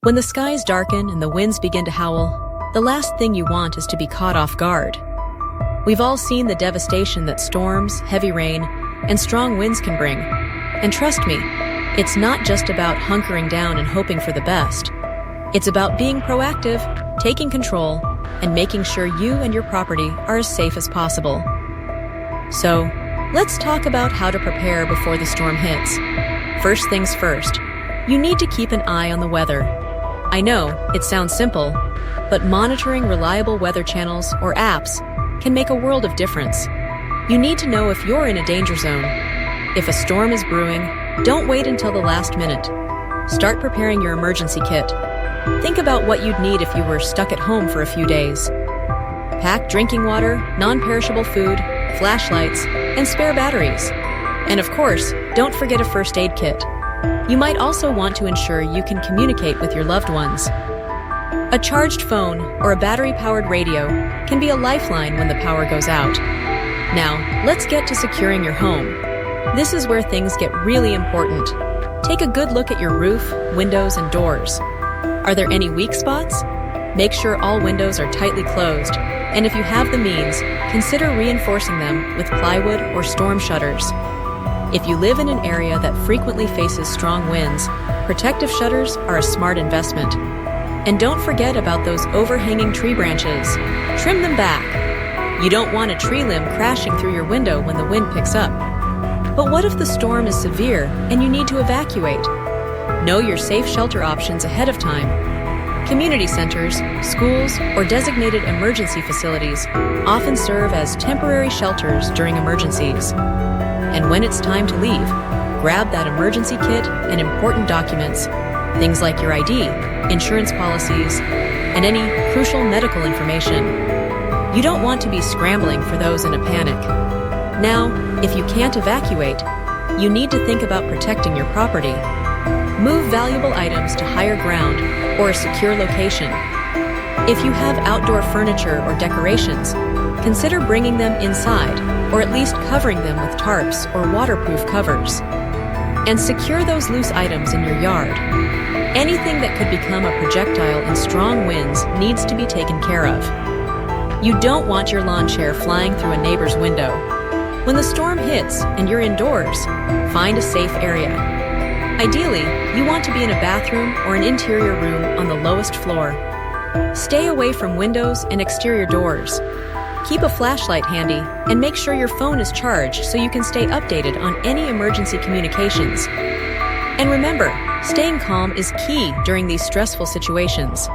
When the skies darken and the winds begin to howl, the last thing you want is to be caught off guard. We've all seen the devastation that storms, heavy rain, and strong winds can bring. And trust me, it's not just about hunkering down and hoping for the best. It's about being proactive, taking control, and making sure you and your property are as safe as possible. So, let's talk about how to prepare before the storm hits. First things first, you need to keep an eye on the weather. I know, it sounds simple, but monitoring reliable weather channels or apps can make a world of difference. You need to know if you're in a danger zone. If a storm is brewing, don't wait until the last minute. Start preparing your emergency kit. Think about what you'd need if you were stuck at home for a few days. Pack drinking water, non-perishable food, flashlights, and spare batteries. And of course, don't forget a first aid kit. You might also want to ensure you can communicate with your loved ones. A charged phone or a battery-powered radio can be a lifeline when the power goes out. Now, let's get to securing your home. This is where things get really important. Take a good look at your roof, windows, and doors. Are there any weak spots? Make sure all windows are tightly closed, and if you have the means, consider reinforcing them with plywood or storm shutters. If you live in an area that frequently faces strong winds, protective shutters are a smart investment. And don't forget about those overhanging tree branches. Trim them back. You don't want a tree limb crashing through your window when the wind picks up. But what if the storm is severe and you need to evacuate? Know your safe shelter options ahead of time. Community centers, schools, or designated emergency facilities often serve as temporary shelters during emergencies. And when it's time to leave, grab that emergency kit and important documents, things like your ID, insurance policies, and any crucial medical information. You don't want to be scrambling for those in a panic. Now, if you can't evacuate, you need to think about protecting your property. Move valuable items to higher ground or a secure location. If you have outdoor furniture or decorations, consider bringing them inside or at least covering them with tarps or waterproof covers. And secure those loose items in your yard. Anything that could become a projectile in strong winds needs to be taken care of. You don't want your lawn chair flying through a neighbor's window. When the storm hits and you're indoors, find a safe area. Ideally, you want to be in a bathroom or an interior room on the lowest floor. Stay away from windows and exterior doors. Keep a flashlight handy and make sure your phone is charged so you can stay updated on any emergency communications. And remember, staying calm is key during these stressful situations.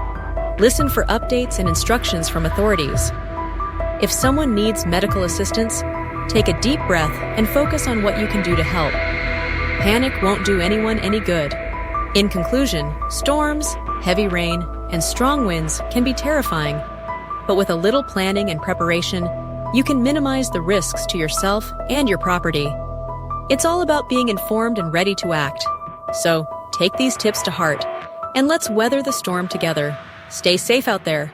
Listen for updates and instructions from authorities. If someone needs medical assistance, take a deep breath and focus on what you can do to help. Panic won't do anyone any good. In conclusion, storms, heavy rain, and strong winds can be terrifying. But with a little planning and preparation, you can minimize the risks to yourself and your property. It's all about being informed and ready to act. So, take these tips to heart, and let's weather the storm together. Stay safe out there.